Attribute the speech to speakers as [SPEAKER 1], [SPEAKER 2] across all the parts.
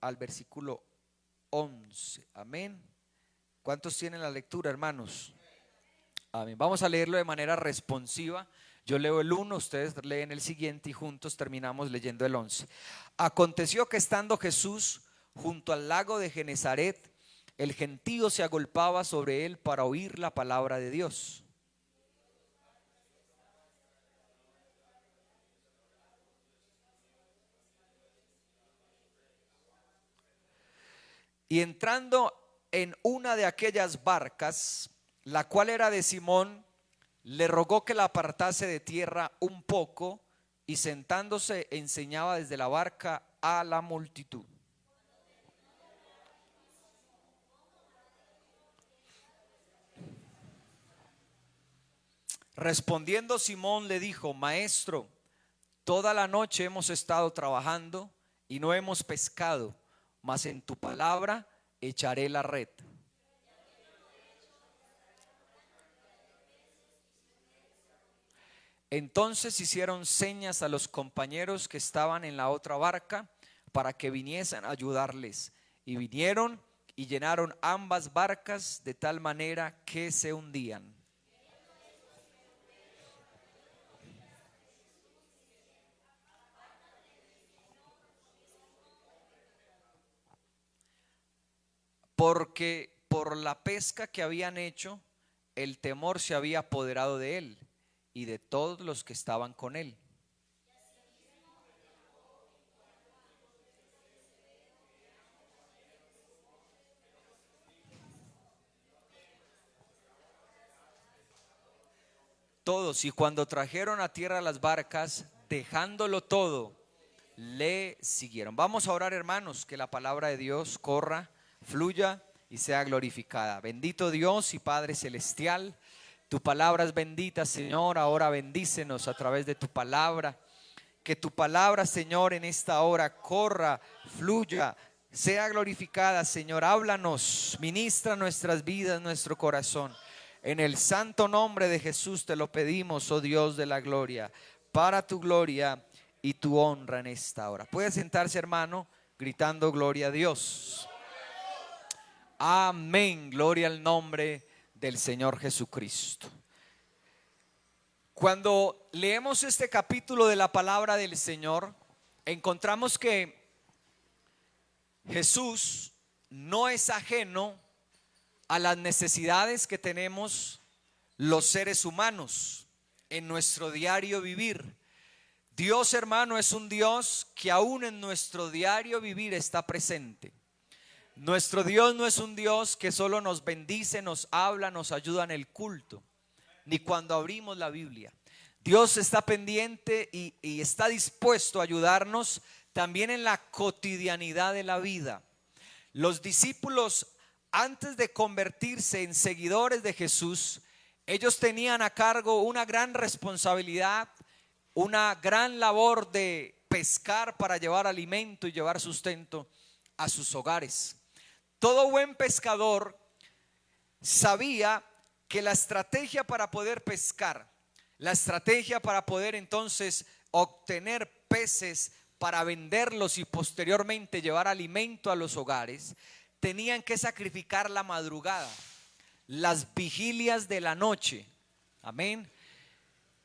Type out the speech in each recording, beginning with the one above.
[SPEAKER 1] al versículo 11. Amén. ¿Cuántos tienen la lectura, hermanos? Amén. Vamos a leerlo de manera responsiva. Yo leo el 1, ustedes leen el siguiente y juntos terminamos leyendo el 11. Aconteció que estando Jesús junto al lago de Genezaret, el gentío se agolpaba sobre él para oír la palabra de Dios. Y entrando en una de aquellas barcas, la cual era de Simón, le rogó que la apartase de tierra un poco, y sentándose enseñaba desde la barca a la multitud. Respondiendo Simón le dijo: Maestro, toda la noche hemos estado trabajando y no hemos pescado, mas en tu palabra echaré la red. Entonces hicieron señas a los compañeros que estaban en la otra barca para que viniesen a ayudarles. Y vinieron y llenaron ambas barcas de tal manera que se hundían. Porque por la pesca que habían hecho, el temor se había apoderado de él y de todos los que estaban con él. Todos, y cuando trajeron a tierra las barcas, dejándolo todo, le siguieron. Vamos a orar, hermanos, que la palabra de Dios corra, fluya y sea glorificada. Bendito Dios y Padre celestial, tu palabra es bendita, Señor. Ahora bendícenos a través de tu palabra. Que tu palabra, Señor, en esta hora corra, fluya, sea glorificada, Señor. Háblanos, ministra nuestras vidas, nuestro corazón. En el santo nombre de Jesús te lo pedimos, oh Dios de la gloria, para tu gloria y tu honra en esta hora. Puede sentarse, hermano, gritando gloria a Dios. Amén, gloria al nombre del Señor Jesucristo. Cuando leemos este capítulo de la palabra del Señor, encontramos que Jesús no es ajeno a las necesidades que tenemos los seres humanos en nuestro diario vivir. Dios, hermano, es un Dios que aún en nuestro diario vivir está presente. Nuestro Dios no es un Dios que solo nos bendice, nos habla, nos ayuda en el culto, ni cuando abrimos la Biblia. Dios está pendiente y está dispuesto a ayudarnos también en la cotidianidad de la vida. Los discípulos, antes de convertirse en seguidores de Jesús, ellos tenían a cargo una gran responsabilidad, una gran labor de pescar para llevar alimento y llevar sustento a sus hogares. Todo buen pescador sabía que la estrategia para poder pescar, la estrategia para poder entonces obtener peces para venderlos y posteriormente llevar alimento a los hogares, tenían que sacrificar la madrugada, las vigilias de la noche. Amén.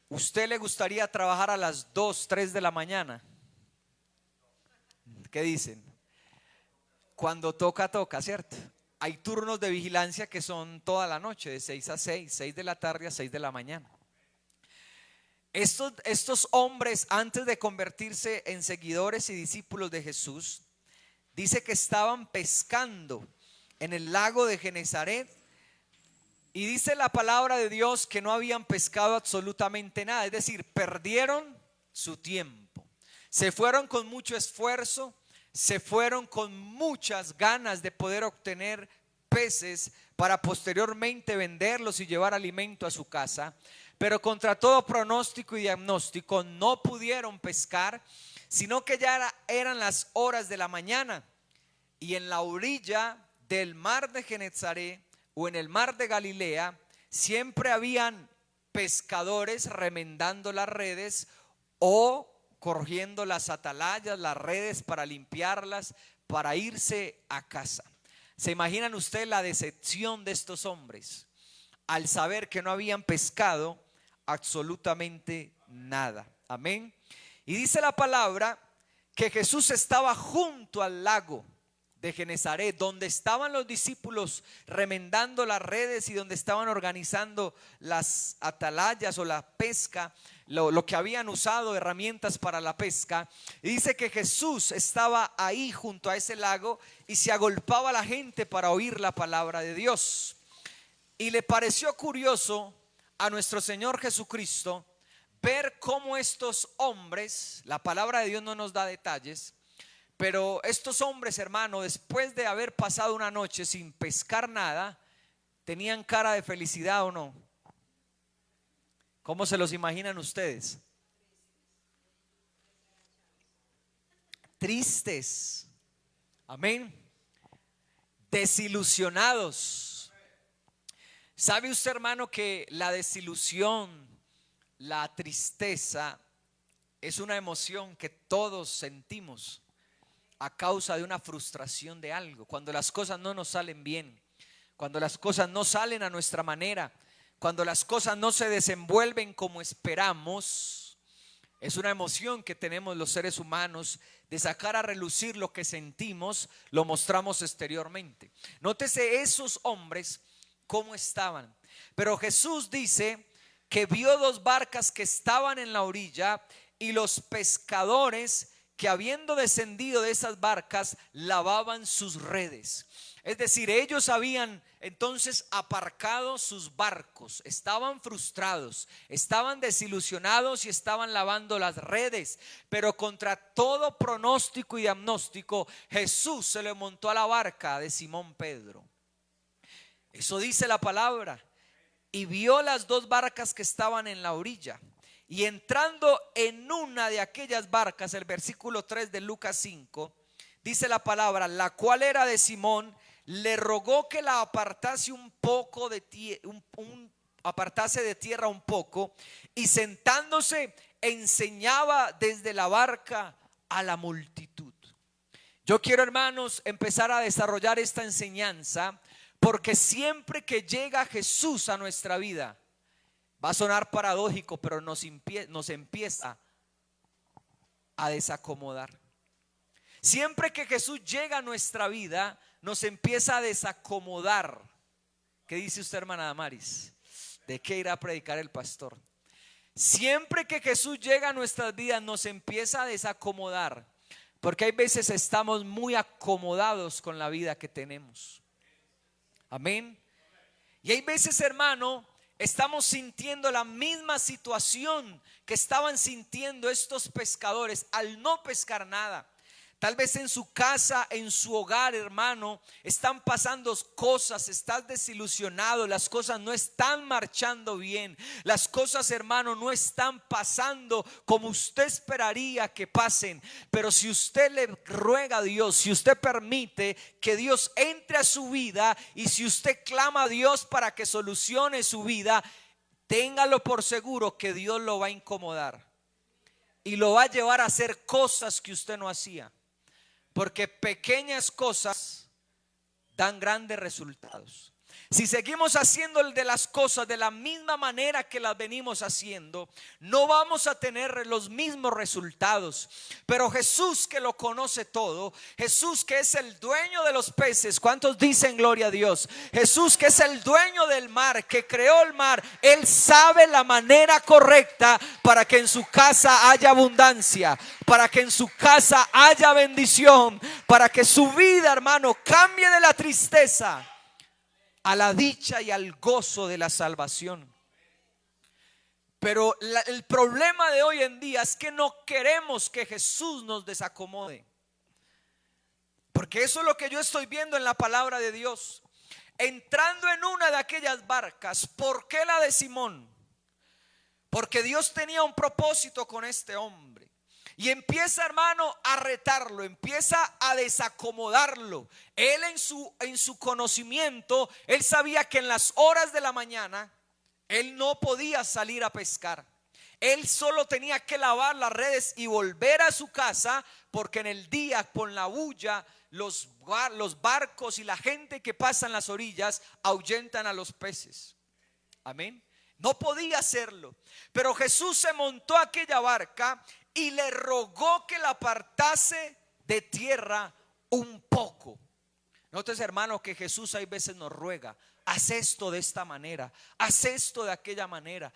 [SPEAKER 1] ¿Usted le gustaría trabajar a las 2, 3 de la mañana? ¿Qué dicen? Cuando toca, toca, ¿cierto? Hay turnos de vigilancia que son toda la noche, de 6 a 6, 6 de la tarde a 6 de la mañana. Estos hombres, antes de convertirse en seguidores y discípulos de Jesús, dice que estaban pescando en el lago de Genezaret. Y dice la palabra de Dios que no habían pescado absolutamente nada. Es decir, perdieron su tiempo. Se fueron con mucho esfuerzo, se fueron con muchas ganas de poder obtener peces para posteriormente venderlos y llevar alimento a su casa. Pero contra todo pronóstico y diagnóstico no pudieron pescar, sino que ya eran las horas de la mañana. Y en la orilla del mar de Genezaret o en el mar de Galilea siempre habían pescadores remendando las redes o cogiendo las atalayas, las redes para limpiarlas, para irse a casa. ¿Se imaginan ustedes la decepción de estos hombres al saber que no habían pescado absolutamente nada? Amén. Y dice la palabra que Jesús estaba junto al lago de Genezaret, donde estaban los discípulos remendando las redes y donde estaban organizando las atalayas o la pesca, lo que habían usado, herramientas para la pesca. Y dice que Jesús estaba ahí junto a ese lago y se agolpaba a la gente para oír la palabra de Dios. Y le pareció curioso a nuestro Señor Jesucristo ver cómo estos hombres, la palabra de Dios no nos da detalles, pero estos hombres, hermano, después de haber pasado una noche sin pescar nada, tenían cara de felicidad, ¿o no? ¿Cómo se los imaginan ustedes? Tristes, amén, desilusionados. ¿Sabe usted, hermano, que la desilusión, la tristeza es una emoción que todos sentimos a causa de una frustración de algo? Cuando las cosas no nos salen bien, cuando las cosas no salen a nuestra manera, cuando las cosas no se desenvuelven como esperamos, es una emoción que tenemos los seres humanos de sacar a relucir lo que sentimos, lo mostramos exteriormente. Nótese esos hombres cómo estaban. Pero Jesús dice que vio dos barcas que estaban en la orilla y los pescadores que habiendo descendido de esas barcas lavaban sus redes. Es decir, ellos habían entonces aparcado sus barcos, estaban frustrados, estaban desilusionados y estaban lavando las redes. Pero contra todo pronóstico y diagnóstico, Jesús se le montó a la barca de Simón Pedro. Eso dice la palabra. Y vio las dos barcas que estaban en la orilla. Y entrando en una de aquellas barcas, el versículo 3 de Lucas 5, dice la palabra, la cual era de Simón, le rogó que la apartase un poco de apartase de tierra un poco, y sentándose enseñaba desde la barca a la multitud. Yo quiero, hermanos, empezar a desarrollar esta enseñanza, porque siempre que llega Jesús a nuestra vida, va a sonar paradójico, pero nos empieza a desacomodar. Siempre que Jesús llega a nuestra vida, nos empieza a desacomodar. ¿Qué dice usted, hermana Damaris? ¿De qué irá a predicar el pastor? Siempre que Jesús llega a nuestras vidas, nos empieza a desacomodar, porque hay veces estamos muy acomodados con la vida que tenemos. Amén. Y hay veces, hermano, estamos sintiendo la misma situación que estaban sintiendo estos pescadores al no pescar nada. Tal vez en su casa, en su hogar, hermano, están pasando cosas, estás desilusionado, las cosas no están marchando bien, las cosas, hermano, no están pasando como usted esperaría que pasen. Pero si usted le ruega a Dios, si usted permite que Dios entre a su vida y si usted clama a Dios para que solucione su vida, téngalo por seguro que Dios lo va a incomodar y lo va a llevar a hacer cosas que usted no hacía. Porque pequeñas cosas dan grandes resultados. Si seguimos haciendo de las cosas de la misma manera que las venimos haciendo, no vamos a tener los mismos resultados. Pero Jesús, que lo conoce todo, Jesús que es el dueño de los peces, ¿cuántos dicen gloria a Dios? Jesús que es el dueño del mar, que creó el mar, Él sabe la manera correcta para que en su casa haya abundancia, para que en su casa haya bendición, para que su vida, hermano, cambie de la tristeza a la dicha y al gozo de la salvación. Pero el problema de hoy en día es que no queremos que Jesús nos desacomode, porque eso es lo que yo estoy viendo en la palabra de Dios. Entrando en una de aquellas barcas, ¿por qué la de Simón? Porque Dios tenía un propósito con este hombre. Y empieza, hermano, a retarlo, empieza a desacomodarlo. Él en su conocimiento, él sabía que en las horas de la mañana él no podía salir a pescar. Él solo tenía que lavar las redes y volver a su casa, porque en el día, con la bulla, los barcos y la gente que pasa en las orillas ahuyentan a los peces. Amén. No podía hacerlo, pero Jesús se montó a aquella barca y le rogó que la apartase de tierra un poco. Notes, hermano, que Jesús hay veces nos ruega: haz esto de esta manera, haz esto de aquella manera.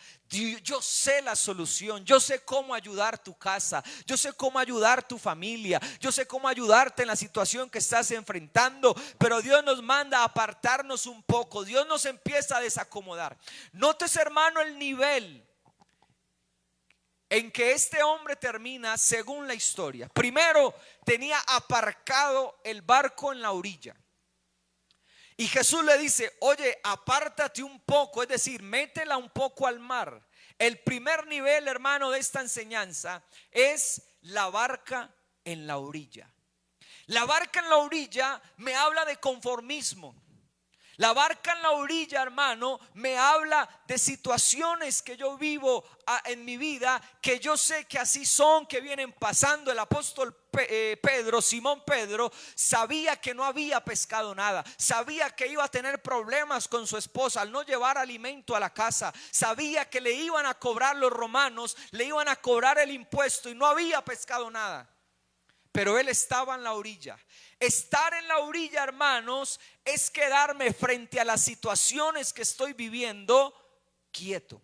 [SPEAKER 1] Yo sé la solución, yo sé cómo ayudar tu casa, yo sé cómo ayudar tu familia, yo sé cómo ayudarte en la situación que estás enfrentando. Pero Dios nos manda a apartarnos un poco, Dios nos empieza a desacomodar. Notes, hermano, el nivel en que este hombre termina según la historia. Primero, tenía aparcado el barco en la orilla. Y Jesús le dice: oye, apártate un poco, es decir, métela un poco al mar. El primer nivel, hermano, de esta enseñanza es la barca en la orilla. La barca en la orilla me habla de conformismo. La barca en la orilla, hermano, me habla de situaciones que yo vivo en mi vida, que yo sé que así son, que vienen pasando. El apóstol Pedro, Simón Pedro, sabía que no había pescado nada, sabía que iba a tener problemas con su esposa al no llevar alimento a la casa, sabía que le iban a cobrar los romanos, le iban a cobrar el impuesto y no había pescado nada. Pero él estaba en la orilla. Estar en la orilla, hermanos, es quedarme frente a las situaciones que estoy viviendo quieto.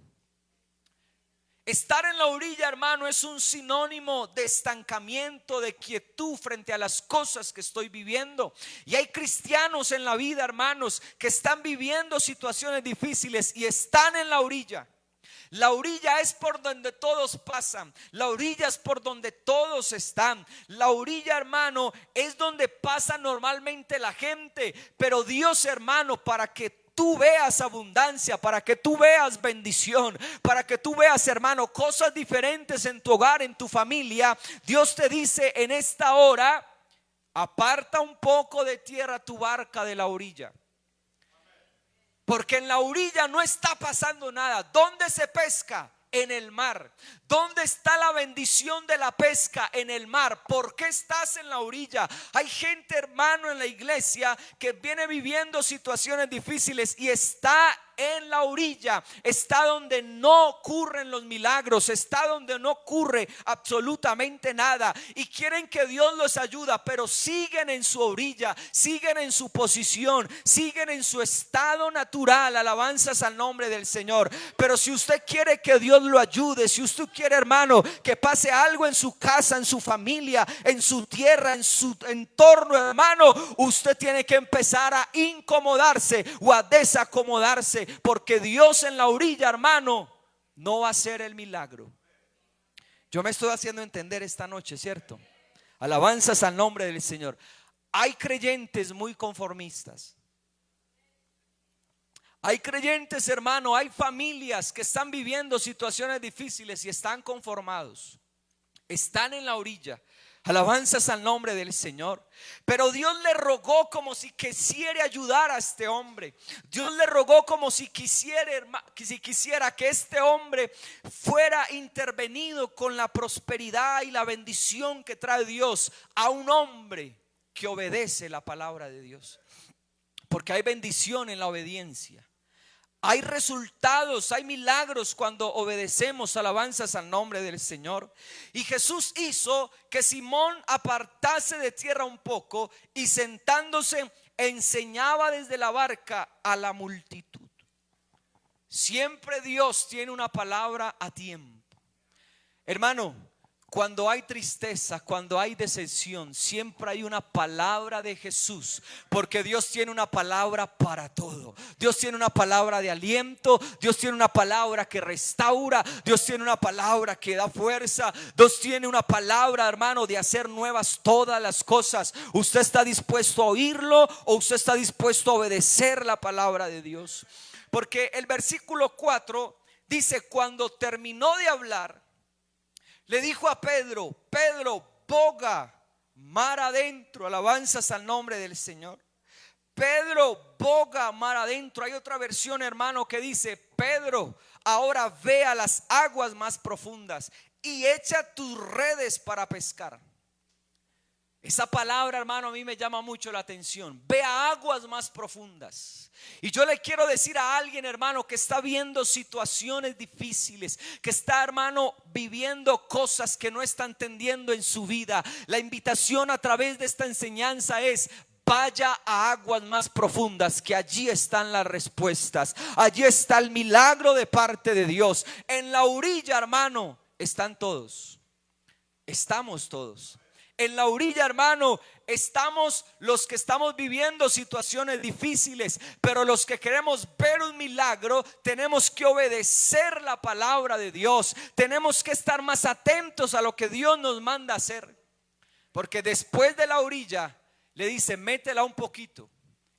[SPEAKER 1] Estar en la orilla, hermano, es un sinónimo de estancamiento, de quietud frente a las cosas que estoy viviendo. Y hay cristianos en la vida, hermanos, que están viviendo situaciones difíciles y están en la orilla. La orilla es por donde todos pasan. La orilla es por donde todos están. La orilla, hermano, es donde pasa normalmente la gente. Pero Dios, hermano, para que tú veas abundancia, para que tú veas bendición, para que tú veas, hermano, cosas diferentes en tu hogar, en tu familia, Dios te dice en esta hora: aparta un poco de tierra tu barca de la orilla. Porque en la orilla no está pasando nada. ¿Dónde se pesca? En el mar. ¿Dónde está la bendición de la pesca? En el mar. ¿Por qué estás en la orilla? Hay gente, hermano, en la iglesia que viene viviendo situaciones difíciles y está en la orilla, está donde no ocurren los milagros, está donde no ocurre absolutamente nada, y quieren que Dios los ayude, pero siguen en su orilla, siguen en su posición, siguen en su estado natural. Alabanzas al nombre del Señor. Pero si usted quiere que Dios lo ayude, si usted quiere, hermano, que pase algo en su casa, en su familia, en su tierra, en su entorno, hermano, usted tiene que empezar a incomodarse o a desacomodarse, porque Dios en la orilla, hermano, no va a hacer el milagro. Yo me estoy haciendo entender esta noche, ¿cierto? Alabanzas al nombre del Señor. Hay creyentes muy conformistas. Hay creyentes, hermano, hay familias que están viviendo situaciones difíciles y están conformados. Están en la orilla. Alabanzas al nombre del Señor. Pero Dios le rogó como si quisiera ayudar a este hombre. Dios le rogó como si quisiera que este hombre fuera intervenido con la prosperidad y la bendición que trae Dios a un hombre que obedece la palabra de Dios. Porque hay bendición en la obediencia. Hay resultados, hay milagros cuando obedecemos. Alabanzas al nombre del Señor. Y Jesús hizo que Simón apartase de tierra un poco y sentándose enseñaba desde la barca a la multitud. Siempre Dios tiene una palabra a tiempo. Hermano, cuando hay tristeza, cuando hay decepción, siempre hay una palabra de Jesús, porque Dios tiene una palabra para todo. Dios tiene una palabra de aliento, Dios tiene una palabra que restaura, Dios tiene una palabra que da fuerza, Dios tiene una palabra, hermano, de hacer nuevas todas las cosas. ¿Usted está dispuesto a oírlo o usted está dispuesto a obedecer la palabra de Dios? Porque el versículo 4 dice: cuando terminó de hablar, le dijo a Pedro: Pedro, boga mar adentro. Alabanzas al nombre del Señor. Pedro boga mar adentro. Hay otra versión, hermano, que dice: Pedro, ahora ve a las aguas más profundas y echa tus redes para pescar. Esa palabra, hermano, a mí me llama mucho la atención. Ve a aguas más profundas. Y yo le quiero decir a alguien, hermano, que está viendo situaciones difíciles, que está, hermano, viviendo cosas que no está entendiendo en su vida. La invitación a través de esta enseñanza es: vaya a aguas más profundas, que allí están las respuestas. Allí está el milagro de parte de Dios. En la orilla, hermano, están todos. Estamos todos. En la orilla, hermano, estamos los que estamos viviendo situaciones difíciles, pero los que queremos ver un milagro tenemos que obedecer la palabra de Dios. Tenemos que estar más atentos a lo que Dios nos manda hacer. Porque después de la orilla le dice: métela un poquito.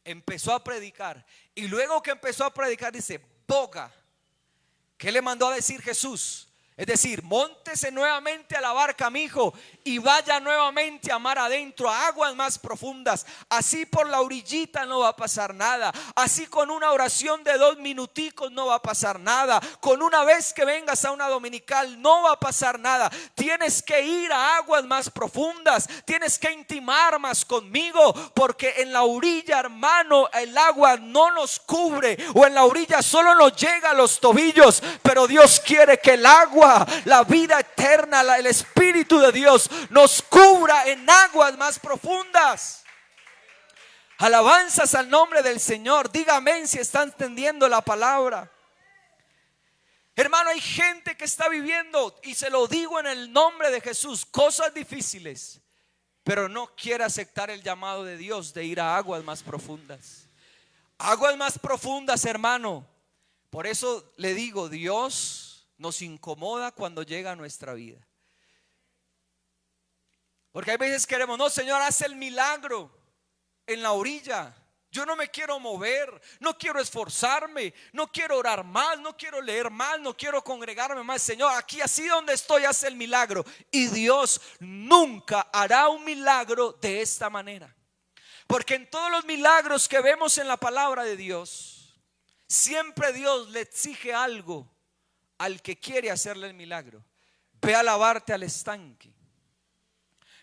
[SPEAKER 1] Empezó a predicar, y luego que empezó a predicar dice: boga. ¿Qué le mandó a decir Jesús? Es decir, móntese nuevamente a la barca, mi hijo, y vaya nuevamente a mar adentro, a aguas más profundas. Así por la orillita no va a pasar nada. Así con una oración de 2 minuticos no va a pasar nada. Con una vez que vengas a una dominical no va a pasar nada. Tienes que ir a aguas más profundas. Tienes que intimar más conmigo, porque en la orilla, hermano, el agua no nos cubre, o en la orilla solo nos llega a los tobillos. Pero Dios quiere que el agua, la vida eterna, el Espíritu de Dios nos cubra en aguas más profundas. Alabanzas al nombre del Señor. Dígame si está entendiendo la palabra. Hermano, hay gente que está viviendo, y se lo digo en el nombre de Jesús, cosas difíciles, pero no quiere aceptar el llamado de Dios de ir a aguas más profundas. Aguas más profundas, hermano. Por eso le digo, Dios nos incomoda cuando llega a nuestra vida. Porque hay veces queremos: no, Señor, haz el milagro en la orilla. Yo no me quiero mover, no quiero esforzarme, no quiero orar más, no quiero leer más, no quiero congregarme más. Señor, aquí así donde estoy, haz el milagro. Y Dios nunca hará un milagro de esta manera. Porque en todos los milagros que vemos en la palabra de Dios, siempre Dios le exige algo al que quiere hacerle el milagro. Ve a lavarte al estanque.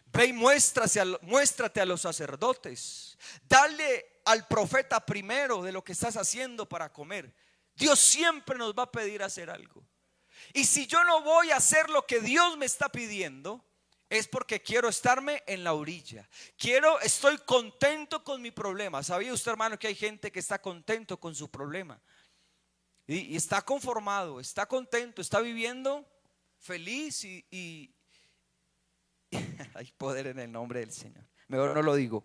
[SPEAKER 1] Ve y muéstrate a los sacerdotes. Dale al profeta primero de lo que estás haciendo para comer. Dios siempre nos va a pedir hacer algo. Y si yo no voy a hacer lo que Dios me está pidiendo, es porque quiero estarme en la orilla. Estoy contento con mi problema. ¿Sabía usted, hermano, que hay gente que está contento con su problema? Y está conformado, está contento, está viviendo feliz y hay poder en el nombre del Señor. Mejor no lo digo.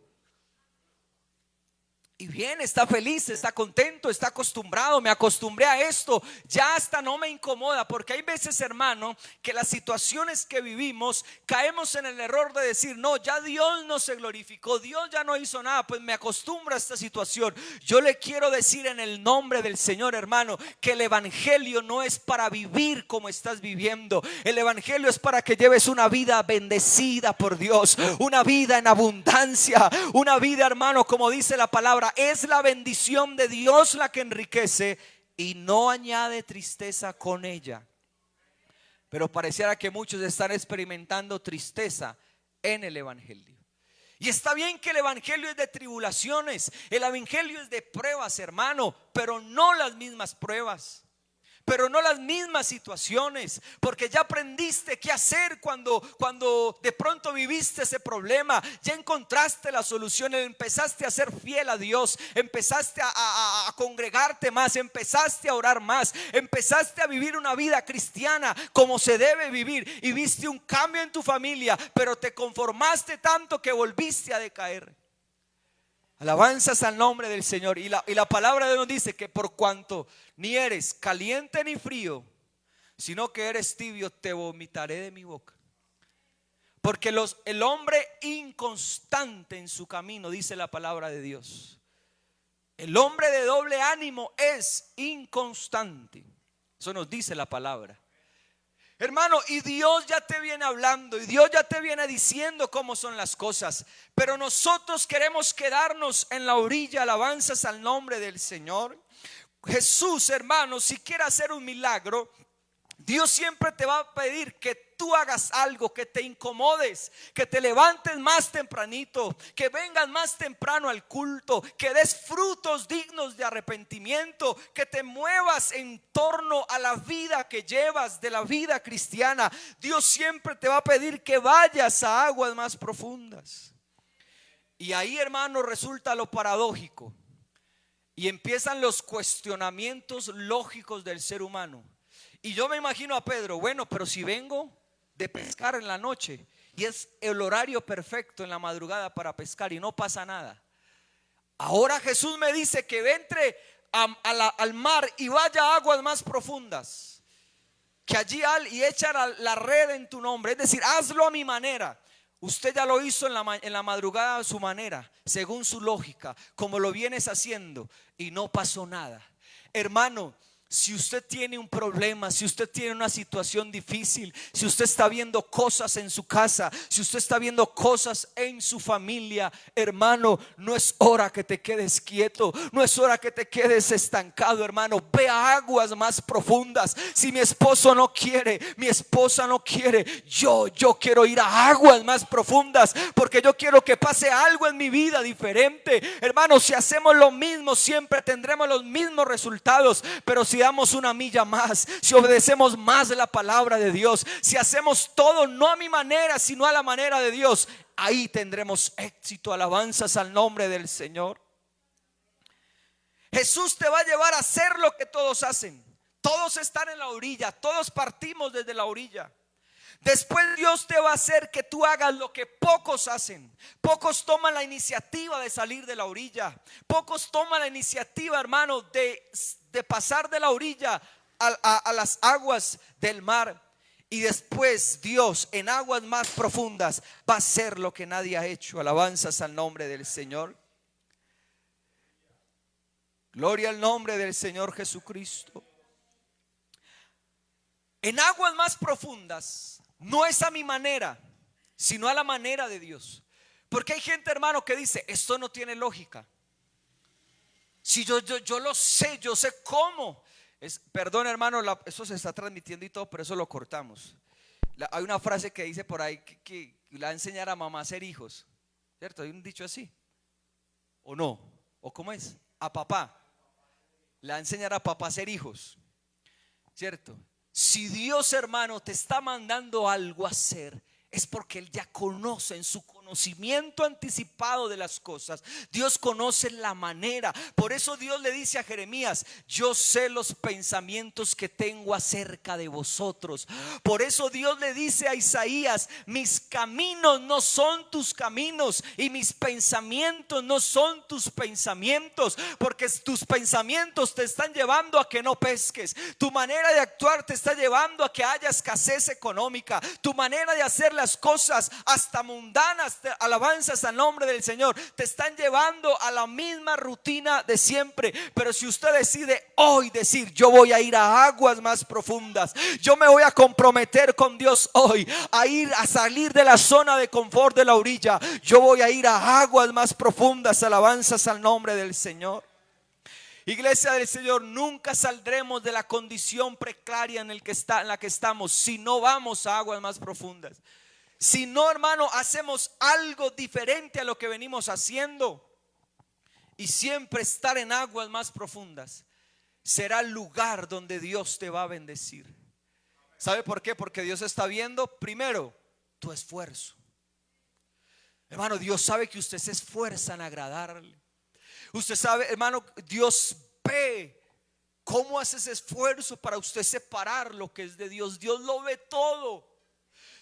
[SPEAKER 1] Y bien, está feliz, está contento, está acostumbrado. Me acostumbré a esto, ya hasta no me incomoda. Porque hay veces, hermano, que las situaciones que vivimos caemos en el error de decir: no, ya Dios no se glorificó, Dios ya no hizo nada, pues me acostumbro a esta situación. Yo le quiero decir en el nombre del Señor, hermano, que el evangelio no es para vivir como estás viviendo. El evangelio es para que lleves una vida bendecida por Dios, una vida en abundancia, una vida, hermano, como dice la palabra: es la bendición de Dios la que enriquece y no añade tristeza con ella. Pero pareciera que muchos están experimentando tristeza en el evangelio. Y está bien que el evangelio es de tribulaciones, el evangelio es de pruebas, hermano, pero no las mismas pruebas, pero no las mismas situaciones. Porque ya aprendiste qué hacer cuando de pronto viviste ese problema. Ya encontraste la solución, empezaste a ser fiel a Dios, empezaste a congregarte más, empezaste a orar más, empezaste a vivir una vida cristiana como se debe vivir, y viste un cambio en tu familia, pero te conformaste tanto que volviste a decaer. Alabanzas al nombre del Señor. Y la palabra de Dios dice que por cuanto ni eres caliente ni frío, sino que eres tibio, te vomitaré de mi boca. Porque el hombre inconstante en su camino, dice la palabra de Dios, el hombre de doble ánimo es inconstante. Eso nos dice la palabra. Hermano, y Dios ya te viene hablando y Dios ya te viene diciendo cómo son las cosas, pero nosotros queremos quedarnos en la orilla. Alabanzas al nombre del Señor. Jesús, hermano, si quiere hacer un milagro, Dios siempre te va a pedir que tú hagas algo, que te incomodes, que te levantes más tempranito, que vengas más temprano al culto, que des frutos dignos de arrepentimiento, que te muevas en torno a la vida que llevas, de la vida cristiana. Dios siempre te va a pedir que vayas a aguas más profundas. Y ahí, hermano, resulta lo paradójico y empiezan los cuestionamientos lógicos del ser humano. Y yo me imagino a Pedro, bueno, pero si vengo de pescar en la noche y es el horario perfecto en la madrugada para pescar y no pasa nada. Ahora Jesús me dice que entre al mar y vaya a aguas más profundas, que allí y echa la red en tu nombre, es decir, hazlo a mi manera. Usted ya lo hizo en la madrugada a su manera, según su lógica, como lo vienes haciendo, y no pasó nada. Hermano, si usted tiene un problema, si usted tiene una situación difícil, si usted está viendo cosas en su casa, si usted está viendo cosas en su familia, hermano, no es hora que te quedes quieto, no es hora que te quedes estancado, hermano. Ve a aguas más profundas. Si mi esposo no quiere, mi esposa no quiere, yo quiero ir a aguas más profundas, porque yo quiero que pase algo en mi vida diferente. Hermano, si hacemos lo mismo, siempre tendremos los mismos resultados, pero si damos una milla más, si obedecemos más la palabra de Dios, si hacemos todo no a mi manera, sino a la manera de Dios, ahí tendremos éxito. Alabanzas al nombre del Señor. Jesús te va a llevar a hacer lo que todos hacen. Todos están en la orilla, todos partimos desde la orilla. Después Dios te va a hacer que tú hagas lo que pocos hacen. Pocos toman la iniciativa de salir de la orilla. Pocos toman la iniciativa, hermano, de pasar de la orilla a las aguas del mar. Y después Dios en aguas más profundas va a hacer lo que nadie ha hecho. Alabanzas al nombre del Señor. Gloria al nombre del Señor Jesucristo. En aguas más profundas no es a mi manera, sino a la manera de Dios. Porque hay gente, hermano, que dice, esto no tiene lógica. Si yo lo sé, yo sé cómo. Perdón, hermano, eso se está transmitiendo y todo, pero eso lo cortamos. Hay una frase que dice por ahí que la va a enseñar a mamá a ser hijos, ¿cierto? Hay un dicho así. ¿O no? ¿O cómo es? A papá. Le va a enseñar a papá a ser hijos, ¿cierto? Si Dios, hermano, te está mandando algo a hacer, es porque Él ya conoce, en su conocimiento anticipado de las cosas, Dios conoce la manera. Por eso Dios le dice a Jeremías, yo sé los pensamientos que tengo acerca de vosotros. Por eso Dios le dice a Isaías, mis caminos no son tus caminos y mis pensamientos no son tus pensamientos, porque tus pensamientos te están llevando a que no pesques, tu manera de actuar te está llevando a que haya escasez económica, tu manera de hacer las cosas hasta mundanas, alabanzas al nombre del Señor, te están llevando a la misma rutina de siempre. Pero si usted decide hoy decir, yo voy a ir a aguas más profundas, yo me voy a comprometer con Dios hoy a salir de la zona de confort de la orilla, yo voy a ir a aguas más profundas. Alabanzas al nombre del Señor. Iglesia del Señor, nunca saldremos de la condición precaria en la que estamos si no vamos a aguas más profundas. Si no, hermano, hacemos algo diferente a lo que venimos haciendo. Y siempre estar en aguas más profundas será el lugar donde Dios te va a bendecir. ¿Sabe por qué? Porque Dios está viendo primero tu esfuerzo. Hermano, Dios sabe que usted se esfuerza en agradarle. Usted sabe, hermano, Dios ve cómo hace ese esfuerzo para usted separar lo que es de Dios. Dios lo ve todo.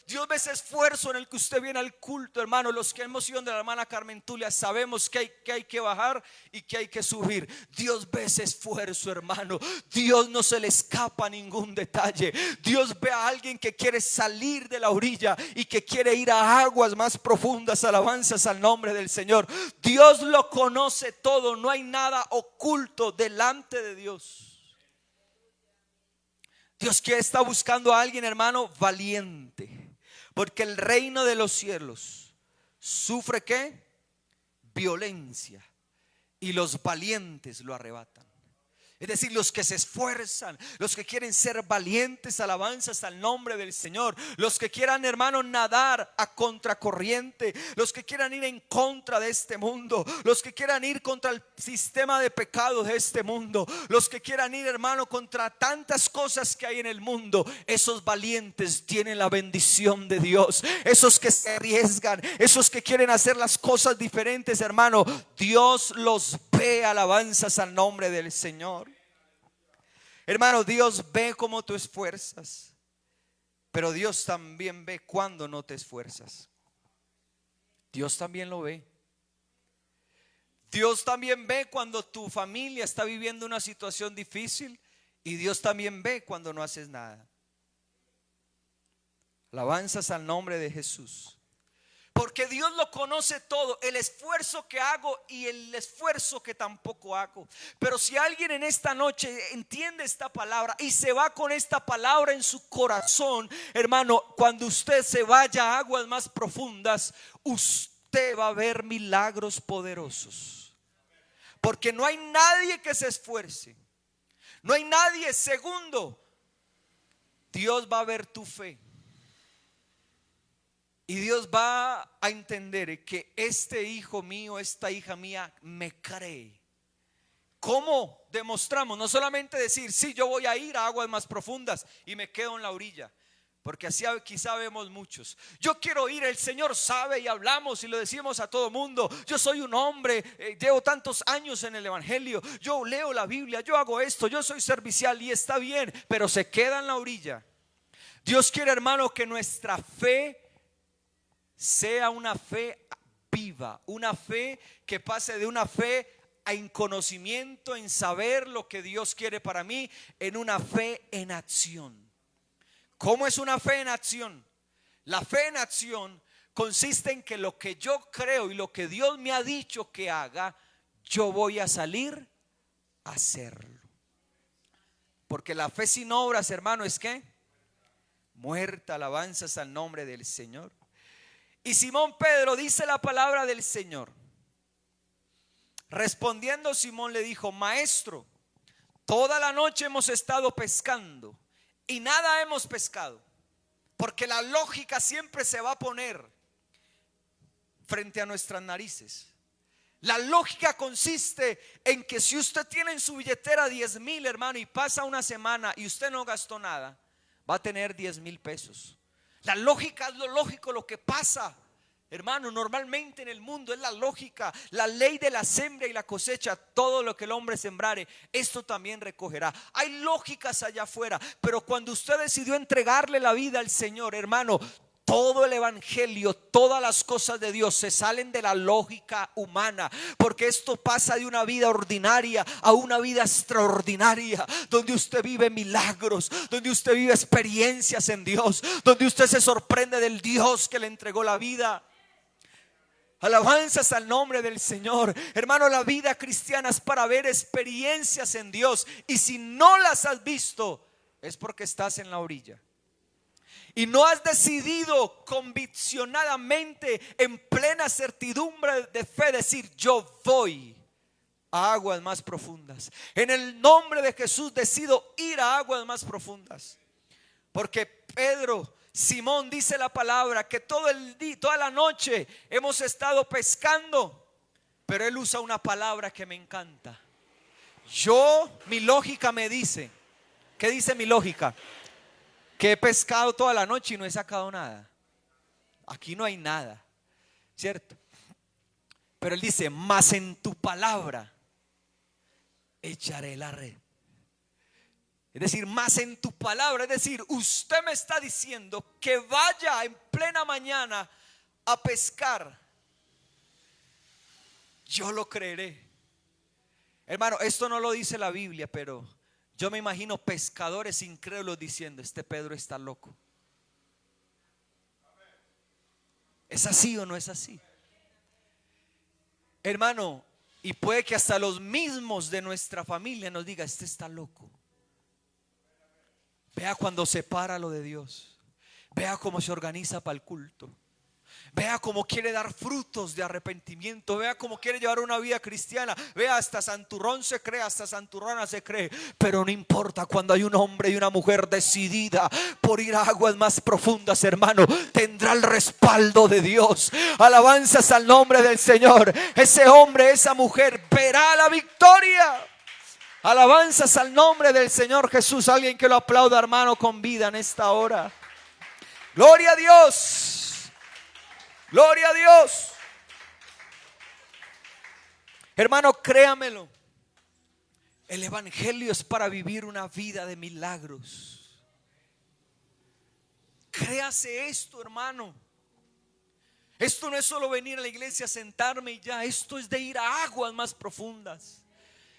[SPEAKER 1] Dios ve ese esfuerzo en el que usted viene al culto, hermano. Los que hemos ido de la hermana Carmen Tulia sabemos que hay que bajar y que hay que subir. Dios ve ese esfuerzo, hermano. Dios no se le escapa ningún detalle. Dios ve a alguien que quiere salir de la orilla y que quiere ir a aguas más profundas. Alabanzas al nombre del Señor. Dios lo conoce todo. No hay nada oculto delante de Dios. Dios quiere estar buscando a alguien, hermano, valiente. Porque el reino de los cielos sufre ¿qué? Violencia, y los valientes lo arrebatan. Es decir, los que se esfuerzan, los que quieren ser valientes, alabanzas al nombre del Señor. Los que quieran, hermano, nadar a contracorriente. Los que quieran ir en contra de este mundo. Los que quieran ir contra el sistema de pecado de este mundo. Los que quieran ir, hermano, contra tantas cosas que hay en el mundo. Esos valientes tienen la bendición de Dios. Esos que se arriesgan, esos que quieren hacer las cosas diferentes, hermano, Dios los ve, alabanzas al nombre del Señor. Hermano, Dios ve cómo tú esfuerzas, pero Dios también ve cuando no te esfuerzas. Dios también lo ve. Dios también ve cuando tu familia está viviendo una situación difícil, y Dios también ve cuando no haces nada. Alabanzas al nombre de Jesús. Porque Dios lo conoce todo, el esfuerzo que hago y el esfuerzo que tampoco hago. Pero si alguien en esta noche entiende esta palabra y se va con esta palabra en su corazón, hermano, cuando usted se vaya a aguas más profundas, usted va a ver milagros poderosos. Porque no hay nadie que se esfuerce. No hay nadie. Segundo, Dios va a ver tu fe. Y Dios va a entender que este hijo mío, esta hija mía me cree. ¿Cómo demostramos? No solamente decir, sí, yo voy a ir a aguas más profundas y me quedo en la orilla. Porque así quizá vemos muchos. Yo quiero ir, el Señor sabe, y hablamos y lo decimos a todo mundo. Yo soy un hombre, llevo tantos años en el evangelio. Yo leo la Biblia, yo hago esto, yo soy servicial, y está bien, pero se queda en la orilla. Dios quiere, hermano, que nuestra fe sea una fe viva, una fe que pase de una fe en conocimiento, en saber lo que Dios quiere para mí, en una fe en acción. ¿Cómo es una fe en acción? La fe en acción consiste en que lo que yo creo y lo que Dios me ha dicho que haga, yo voy a salir a hacerlo. Porque la fe sin obras, hermano, ¿es qué? Muerta. Alabanzas al nombre del Señor. Y Simón Pedro, dice la palabra del Señor, respondiendo Simón le dijo: Maestro, toda la noche hemos estado pescando y nada hemos pescado. Porque la lógica siempre se va a poner frente a nuestras narices. La lógica consiste en que si usted tiene en su billetera 10,000, hermano, y pasa una semana y usted no gastó nada, va a tener 10,000 pesos. La lógica es lo lógico, lo que pasa, hermano, normalmente en el mundo es la lógica, la ley de la siembra y la cosecha. Todo lo que el hombre sembrare, esto también recogerá. Hay lógicas allá afuera, pero cuando usted decidió entregarle la vida al Señor, hermano, todo el evangelio, todas las cosas de Dios se salen de la lógica humana, porque esto pasa de una vida ordinaria a una vida extraordinaria, donde usted vive milagros, donde usted vive experiencias en Dios, donde usted se sorprende del Dios que le entregó la vida. Alabanzas al nombre del Señor. Hermano, la vida cristiana es para ver experiencias en Dios, y si no las has visto es porque estás en la orilla y no has decidido conviccionadamente, en plena certidumbre de fe, decir: yo voy a aguas más profundas. En el nombre de Jesús decido ir a aguas más profundas. Porque Pedro, Simón, dice la palabra que todo el día, toda la noche hemos estado pescando, pero él usa una palabra que me encanta. Mi lógica me dice, ¿qué dice mi lógica? Que he pescado toda la noche y no he sacado nada. Aquí no hay nada, ¿cierto? Pero él dice: mas en tu palabra echaré la red. Es decir, más en tu palabra. Es decir, usted me está diciendo que vaya en plena mañana a pescar. Yo lo creeré. Hermano, esto no lo dice la Biblia, pero yo me imagino pescadores incrédulos diciendo: este Pedro está loco. ¿Es así o no es así? Hermano, y puede que hasta los mismos de nuestra familia nos diga: este está loco. Vea cuando se para lo de Dios. Vea cómo se organiza para el culto. Vea cómo quiere dar frutos de arrepentimiento. Vea cómo quiere llevar una vida cristiana. Vea, hasta santurrón se cree, hasta santurrona se cree. Pero no importa, cuando hay un hombre y una mujer decidida por ir a aguas más profundas, hermano, tendrá el respaldo de Dios. Alabanzas al nombre del Señor. Ese hombre, esa mujer verá la victoria. Alabanzas al nombre del Señor Jesús. Alguien que lo aplauda, hermano, con vida en esta hora. Gloria a Dios. Gloria a Dios. Hermano, créamelo. El evangelio es para vivir una vida de milagros. Créase esto, hermano. Esto no es solo venir a la iglesia, sentarme y ya. Esto es de ir a aguas más profundas.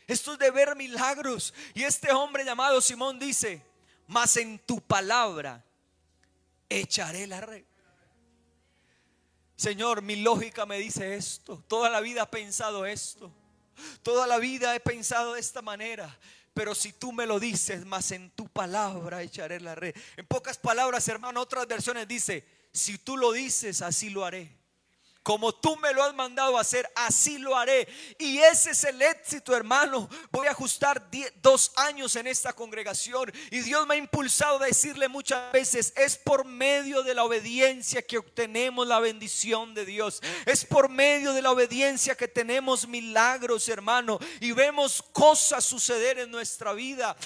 [SPEAKER 1] Esto es de ver milagros. Y este hombre llamado Simón dice: mas en tu palabra echaré la red. Señor, mi lógica me dice esto. Toda la vida he pensado esto. Toda la vida he pensado de esta manera. Pero si tú me lo dices, más en tu palabra echaré la red. En pocas palabras, hermano, otras versiones dice: si tú lo dices, así lo haré. Como tú me lo has mandado a hacer, así lo haré. Y ese es el éxito, hermano. Voy a ajustar 2 años en esta congregación. Y Dios me ha impulsado a decirle muchas veces: es por medio de la obediencia que obtenemos la bendición de Dios. Es por medio de la obediencia que tenemos milagros, hermano. Y vemos cosas suceder en nuestra vida.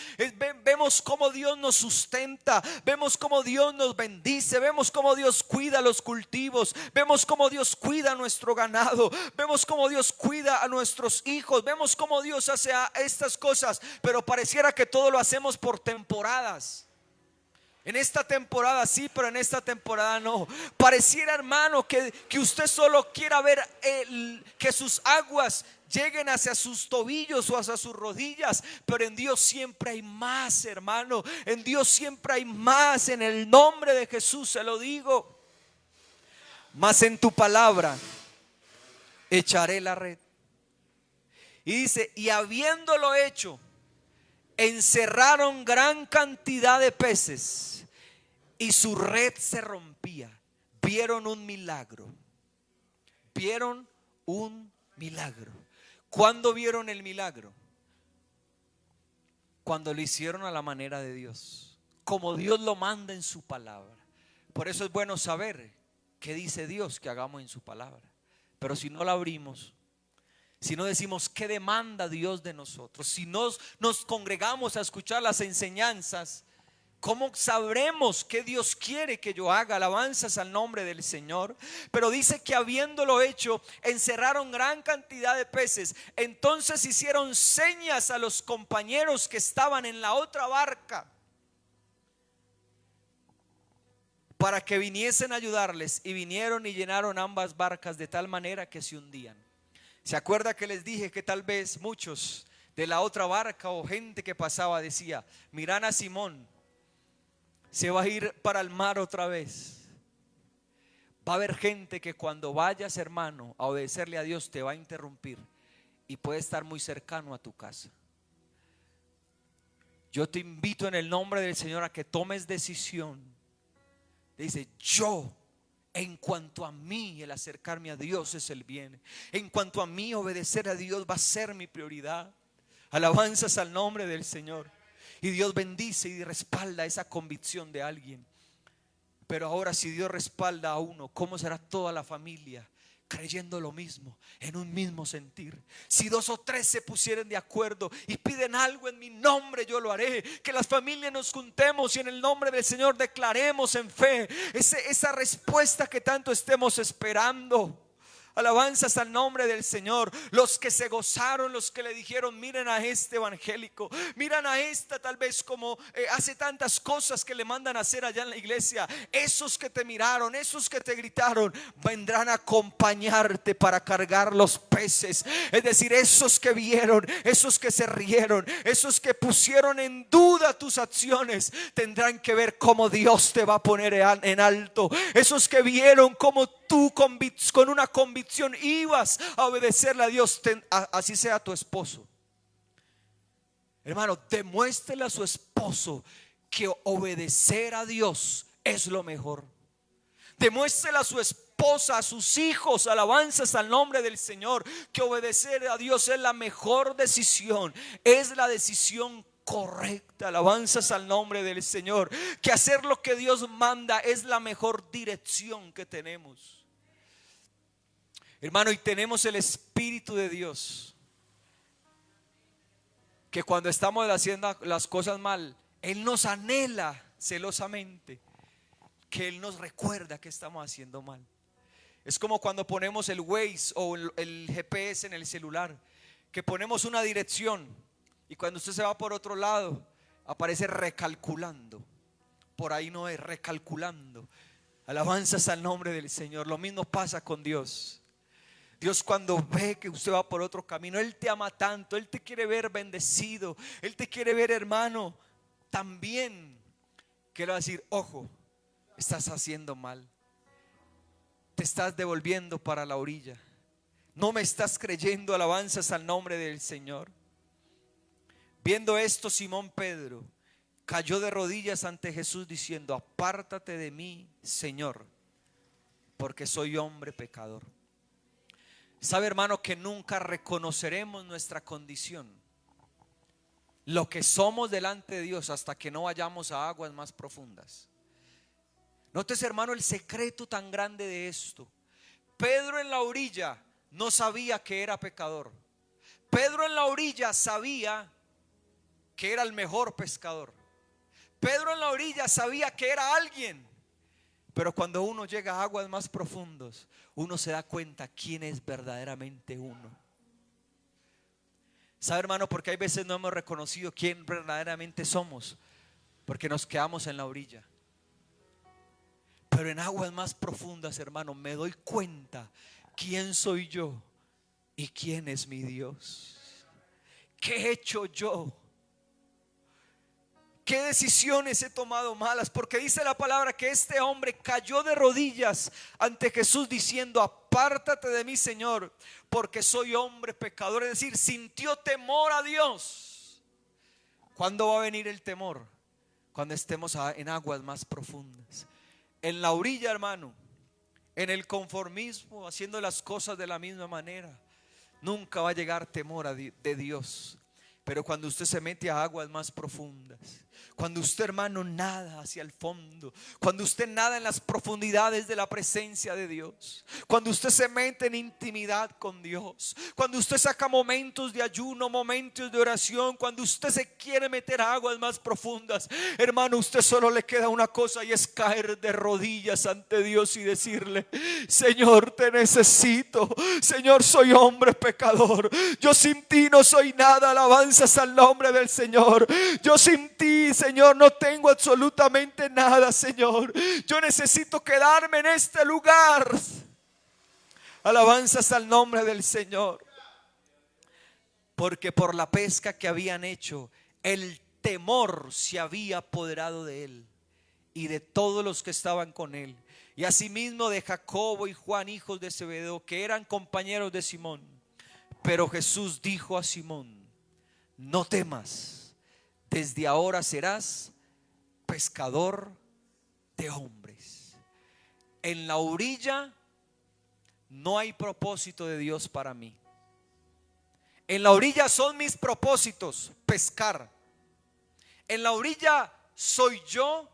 [SPEAKER 1] Vemos cómo Dios nos sustenta. Vemos cómo Dios nos bendice. Vemos cómo Dios cuida los cultivos. Vemos cómo Dios cuida a nuestro ganado. Vemos cómo Dios cuida a nuestros hijos. Vemos cómo Dios hace estas cosas. Pero pareciera que todo lo hacemos por temporadas. En esta temporada sí, pero en esta temporada no. Pareciera, hermano, que usted solo quiera ver que sus aguas lleguen hacia sus tobillos o hacia sus rodillas. Pero en Dios siempre hay más, hermano. En Dios siempre hay más. En el nombre de Jesús se lo digo. Mas en tu palabra echaré la red. Y dice: y habiéndolo hecho, encerraron gran cantidad de peces y su red se rompía. Vieron un milagro. Vieron un milagro. ¿Cuándo vieron el milagro? Cuando lo hicieron a la manera de Dios, como Dios lo manda en su palabra. Por eso es bueno saber qué dice Dios que hagamos en su palabra. Pero si no la abrimos, si no decimos qué demanda Dios de nosotros, si no nos congregamos a escuchar las enseñanzas, ¿cómo sabremos qué Dios quiere que yo haga? Alabanzas al nombre del Señor. Pero dice que habiéndolo hecho, encerraron gran cantidad de peces. Entonces hicieron señas a los compañeros que estaban en la otra barca para que viniesen a ayudarles, y vinieron y llenaron ambas barcas de tal manera que se hundían. ¿Se acuerda que les dije que tal vez muchos de la otra barca o gente que pasaba decía: miran a Simón, se va a ir para el mar otra vez? Va a haber gente que cuando vayas, hermano, a obedecerle a Dios, te va a interrumpir y puede estar muy cercano a tu casa. Yo te invito en el nombre del Señor a que tomes decisión. Dice: yo, en cuanto a mí, el acercarme a Dios es el bien. En cuanto a mí, obedecer a Dios va a ser mi prioridad. Alabanzas al nombre del Señor. Y Dios bendice y respalda esa convicción de alguien. Pero ahora, si Dios respalda a uno, ¿cómo será toda la familia? Creyendo lo mismo, en un mismo sentir. Si 2 o 3 se pusieren de acuerdo y piden algo en mi nombre, yo lo haré. Que las familias nos juntemos y en el nombre del Señor declaremos en fe esa respuesta que tanto estemos esperando. Alabanzas al nombre del Señor. Los que se gozaron, los que le dijeron: miren a este evangélico, miran a esta, tal vez como hace tantas cosas que le mandan a hacer allá en la iglesia. Esos que te miraron, esos que te gritaron, vendrán a acompañarte para cargar los peces. Es decir, esos que vieron, esos que se rieron, esos que pusieron en duda tus acciones, tendrán que ver cómo Dios te va a poner en alto. Esos que vieron cómo tú con una convicción ibas a obedecerle a Dios, así sea tu esposo. Hermano, demuéstrele a su esposo que obedecer a Dios es lo mejor. Demuéstrele a su esposa, a sus hijos, alabanzas al nombre del Señor, que obedecer a Dios es la mejor decisión, es la decisión correcta. Alabanzas al nombre del Señor, que hacer lo que Dios manda es la mejor dirección que tenemos. Hermano, y tenemos el Espíritu de Dios, que cuando estamos haciendo las cosas mal, Él nos anhela celosamente, que Él nos recuerda que estamos haciendo mal. Es como cuando ponemos el Waze o el GPS en el celular, que ponemos una dirección y cuando usted se va por otro lado aparece recalculando. Por ahí no es, recalculando. Alabanzas al nombre del Señor. Lo mismo pasa con Dios. Dios, cuando ve que usted va por otro camino, Él te ama tanto, Él te quiere ver bendecido, Él te quiere ver, hermano, también, que le va a decir: ojo, estás haciendo mal, te estás devolviendo para la orilla, no me estás creyendo. Alabanzas al nombre del Señor. Viendo esto, Simón Pedro cayó de rodillas ante Jesús diciendo: apártate de mí, Señor, porque soy hombre pecador. Sabe, hermano, que nunca reconoceremos nuestra condición, lo que somos delante de Dios, hasta que no vayamos a aguas más profundas. Nótese, hermano, el secreto tan grande de esto. Pedro en la orilla no sabía que era pecador. Pedro en la orilla sabía que era el mejor pescador. Pedro en la orilla sabía que era alguien. Pero cuando uno llega a aguas más profundas, uno se da cuenta quién es verdaderamente uno. ¿Sabe, hermano? Porque hay veces no hemos reconocido quién verdaderamente somos, porque nos quedamos en la orilla. Pero en aguas más profundas, hermano, me doy cuenta quién soy yo y quién es mi Dios. ¿Qué he hecho yo? ¿Qué decisiones he tomado malas? Porque dice la palabra que este hombre cayó de rodillas ante Jesús diciendo: apártate de mí, Señor, porque soy hombre pecador. Es decir, sintió temor a Dios. ¿Cuándo va a venir el temor? Cuando estemos en aguas más profundas. En la orilla, hermano, en el conformismo, haciendo las cosas de la misma manera, nunca va a llegar temor de Dios. Pero cuando usted se mete a aguas más profundas, cuando usted, hermano, nada hacia el fondo, cuando usted nada en las profundidades de la presencia de Dios, cuando usted se mete en intimidad con Dios, cuando usted saca momentos de ayuno, momentos de oración, cuando usted se quiere meter a aguas más profundas, hermano, usted solo le queda una cosa, y es caer de rodillas ante Dios y decirle: Señor, te necesito. Señor, soy hombre pecador. Yo sin ti no soy nada. Alabanzas al nombre del Señor. Yo sin ti, Señor, no tengo absolutamente nada, Señor. Yo necesito quedarme en este lugar. Alabanzas al nombre del Señor. Porque por la pesca que habían hecho, el temor se había apoderado de él y de todos los que estaban con él, y asimismo de Jacobo y Juan, hijos de Zebedeo, que eran compañeros de Simón. Pero Jesús dijo a Simón: no temas, desde ahora serás pescador de hombres. En la orilla no hay propósito de Dios para mí. En la orilla son mis propósitos, pescar. En la orilla soy yo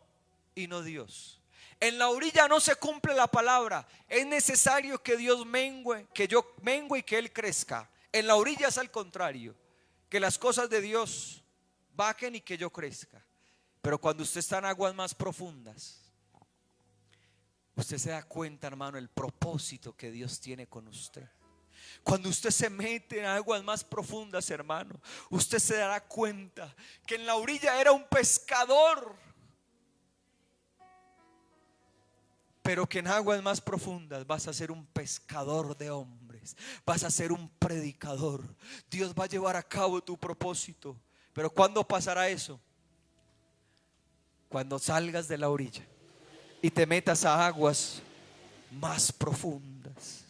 [SPEAKER 1] y no Dios. En la orilla no se cumple la palabra. Es necesario que Dios mengue, que yo mengue y que Él crezca. En la orilla es al contrario, que las cosas de Dios bajen y que yo crezca. Pero cuando usted está en aguas más profundas, usted se da cuenta, hermano, el propósito que Dios tiene con usted. Cuando usted se mete en aguas más profundas, hermano, usted se dará cuenta que en la orilla era un pescador, pero que en aguas más profundas vas a ser un pescador de hombres, vas a ser un predicador. Dios va a llevar a cabo tu propósito. Pero ¿cuándo pasará eso? Cuando salgas de la orilla y te metas a aguas más profundas.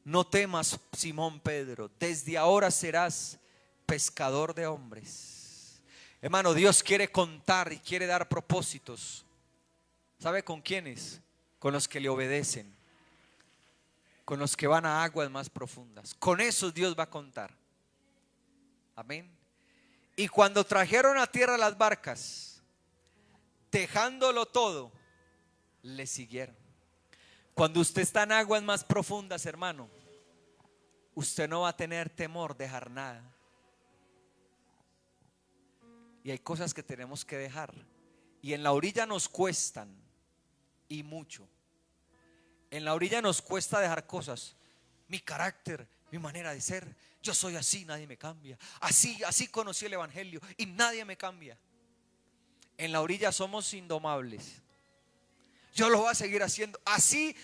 [SPEAKER 1] No temas, Simón Pedro, desde ahora serás pescador de hombres. Hermano, Dios quiere contar y quiere dar propósitos. ¿Sabe con quiénes? Con los que le obedecen, con los que van a aguas más profundas. Con esos Dios va a contar. Amén. Y cuando trajeron a tierra las barcas, dejándolo todo, le siguieron. Cuando usted está en aguas más profundas, hermano, usted no va a tener temor de dejar nada. Y hay cosas que tenemos que dejar. Y en la orilla nos cuestan, y mucho. En la orilla nos cuesta dejar cosas. Mi carácter, mi manera de ser. Yo soy así, nadie me cambia. Así conocí el evangelio y nadie me cambia. En la orilla somos indomables. Yo lo voy a seguir haciendo. Así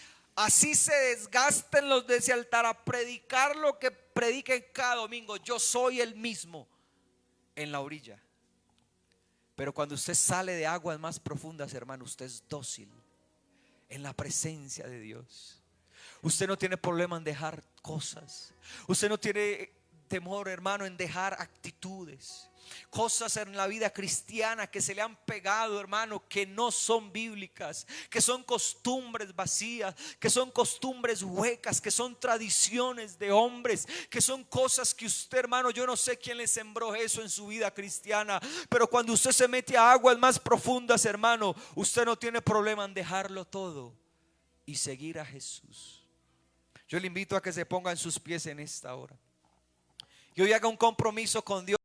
[SPEAKER 1] se desgasten los de ese altar a predicar lo que prediquen cada domingo. Yo soy el mismo en la orilla. Pero cuando usted sale de aguas más profundas, hermano, usted es dócil en la presencia de Dios. Usted no tiene problema en dejar cosas. Usted no tiene temor, hermano, en dejar actitudes, cosas en la vida cristiana que se le han pegado, hermano, que no son bíblicas, que son costumbres vacías, que son costumbres huecas, que son tradiciones de hombres, que son cosas que usted, hermano, yo no sé quién le sembró eso en su vida cristiana, pero cuando usted se mete a aguas más profundas, hermano, usted no tiene problema en dejarlo todo y seguir a Jesús. Yo le invito a que se ponga en sus pies en esta hora y hoy haga un compromiso con Dios.